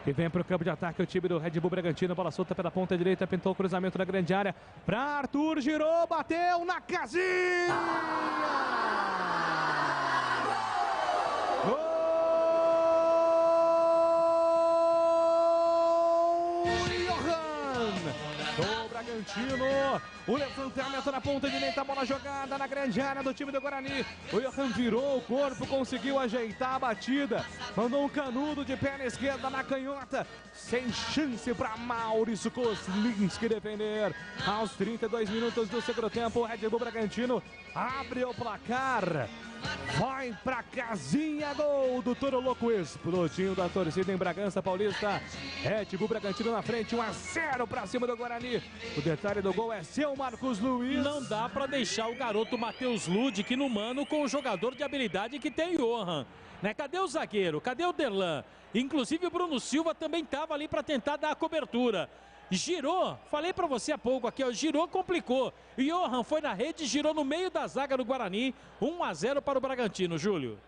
E vem para o campo de ataque o time do Red Bull Bragantino. Bola solta pela ponta direita, pintou o cruzamento na grande área. Para Arthur, girou, bateu na casinha! Gol! Johan! O Bragantino, o levantamento na ponta direita, a bola jogada na grande área do time do Guarani. O Johan virou o corpo, conseguiu ajeitar a batida, mandou um canudo de perna esquerda na canhota, sem chance para Maurício Koslinski defender. Aos 32 minutos do segundo tempo, o Red Bull Bragantino abre o placar. Vai pra casinha, gol do Toro Louco, explodindo da torcida em Bragança Paulista. Red Bull Bragantino na frente, 1-0 pra cima do Guarani. O detalhe do gol é seu, Marcos Luiz. Não dá pra deixar o garoto Matheus Ludic no mano com o jogador de habilidade que tem o Johan. Né? Cadê o zagueiro? Cadê o Derlan? Inclusive o Bruno Silva também estava ali para tentar dar a cobertura. Girou, falei para você há pouco aqui, ó, girou, complicou. E Johan foi na rede, girou no meio da zaga do Guarani, 1-0 para o Bragantino, Júlio.